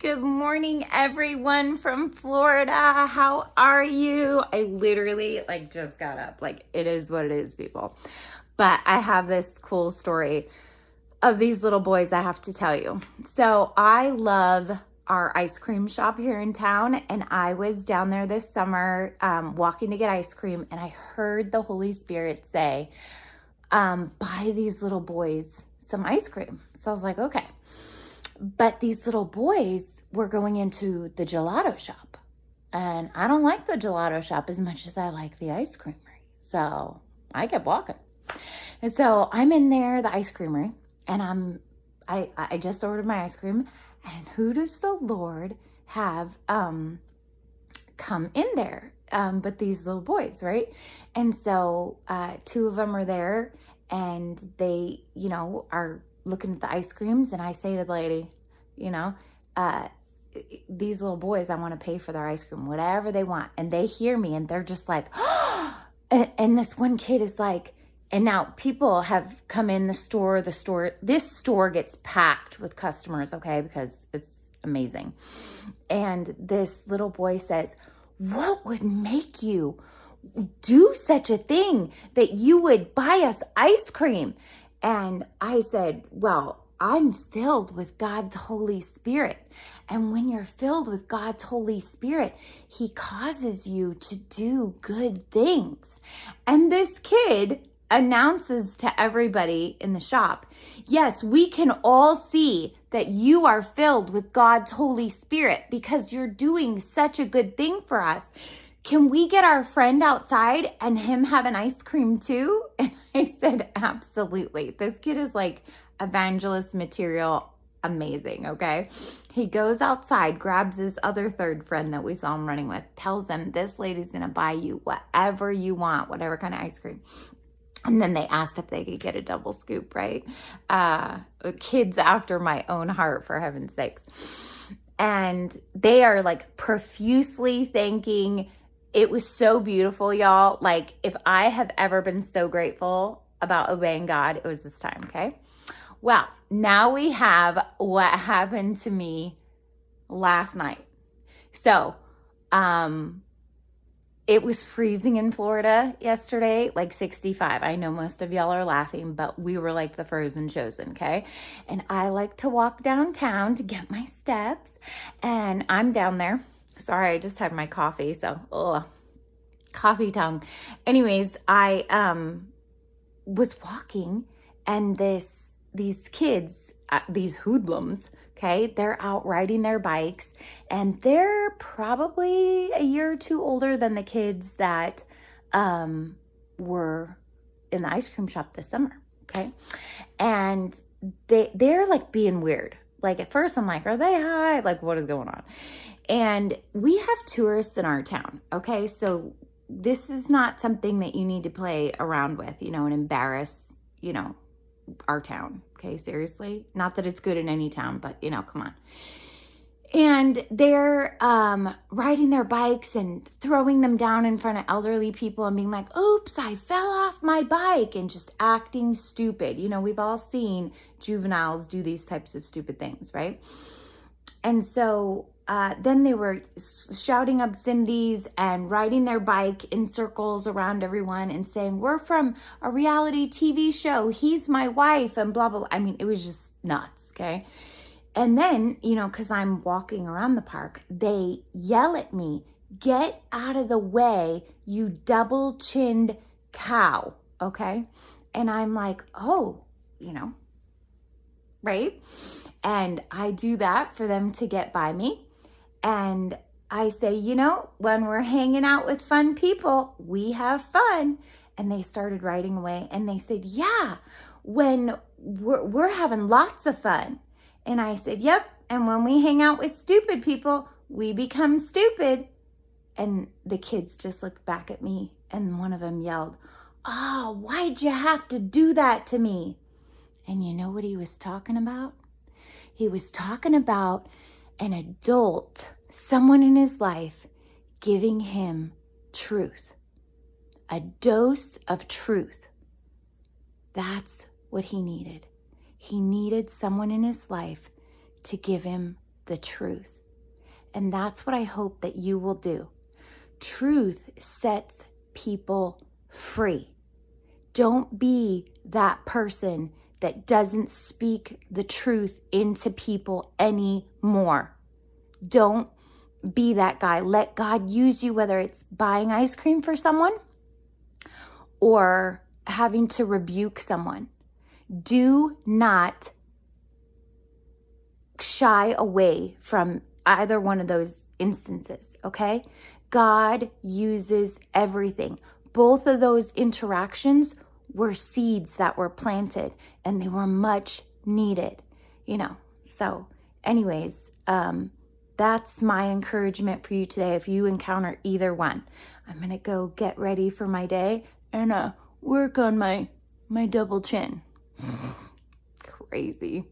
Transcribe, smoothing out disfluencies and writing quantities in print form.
Good morning, everyone from Florida. How are you? I literally just got up. It is what it is, people. But I have this cool story of these little boys I have to tell you. So I love our ice cream shop here in town, and I was down there this summer walking to get ice cream, and I heard the Holy Spirit say, buy these little boys some ice cream. So I was like, okay. But these little boys were going into the gelato shop, and I don't like the gelato shop as much as I like the ice creamery. So I kept walking. And so I'm in there, the ice creamery, and I just ordered my ice cream, and who does the Lord have come in there? But these little boys, right? And so two of them are there, and they, are looking at the ice creams, and I say to the lady, these little boys, I want to pay for their ice cream, whatever they want. And they hear me, and they're just like, oh! And this one kid is like, and now people have come in the store, this store gets packed with customers, okay, because it's amazing. And this little boy says, what would make you do such a thing that you would buy us ice cream? And I said, well, I'm filled with God's Holy Spirit. And when you're filled with God's Holy Spirit, He causes you to do good things. And this kid announces to everybody in the shop, yes, we can all see that you are filled with God's Holy Spirit because you're doing such a good thing for us. Can we get our friend outside and him have an ice cream too? And I said, absolutely. This kid is like evangelist material, amazing, okay? He goes outside, grabs his other third friend that we saw him running with, tells them, this lady's gonna buy you whatever you want, whatever kind of ice cream. And then they asked if they could get a double scoop, right? Kids after my own heart, for heaven's sakes. And they are like profusely thanking. It was so beautiful, y'all. Like, if I have ever been so grateful about obeying God, it was this time, okay? Well, now we have what happened to me last night. So, it was freezing in Florida yesterday, like 65. I know most of y'all are laughing, but we were like the frozen chosen, okay? And I like to walk downtown to get my steps, and I'm down there. Sorry, I just had my coffee, so coffee tongue. Anyways, I was walking, and these kids, these hoodlums, okay, they're out riding their bikes, and they're probably a year or two older than the kids that were in the ice cream shop this summer, okay? And they're like being weird. Like, at first I'm like, are they high? Like, what is going on? And we have tourists in our town, okay? So this is not something that you need to play around with, and embarrass, our town, okay? Seriously. Not that it's good in any town, but, come on. And they're riding their bikes and throwing them down in front of elderly people and being like, oops, I fell off my bike, and just acting stupid. We've all seen juveniles do these types of stupid things, right? And so then they were shouting obscenities and riding their bike in circles around everyone and saying, we're from a reality TV show. He's my wife, and blah, blah, blah. I mean, it was just nuts, okay? And then, because I'm walking around the park, they yell at me, get out of the way, you double-chinned cow, okay? And I'm like, oh, right? And I do that for them to get by me. And I say, when we're hanging out with fun people, we have fun. And they started riding away, and they said, yeah, when we're having lots of fun. And I said, yep. And when we hang out with stupid people, we become stupid. And the kids just looked back at me, and one of them yelled, oh, why'd you have to do that to me? And you know what he was talking about? He was talking about an adult, someone in his life, giving him truth, a dose of truth. That's what he needed. He needed someone in his life to give him the truth. And that's what I hope that you will do. Truth sets people free. Don't be that person that doesn't speak the truth into people anymore. Don't be that guy. Let God use you, whether it's buying ice cream for someone or having to rebuke someone. Do not shy away from either one of those instances, okay? God uses everything. Both of those interactions were seeds that were planted, and they were much needed, So anyways, that's my encouragement for you today. If you encounter either one, I'm going to go get ready for my day and work on my double chin. Crazy.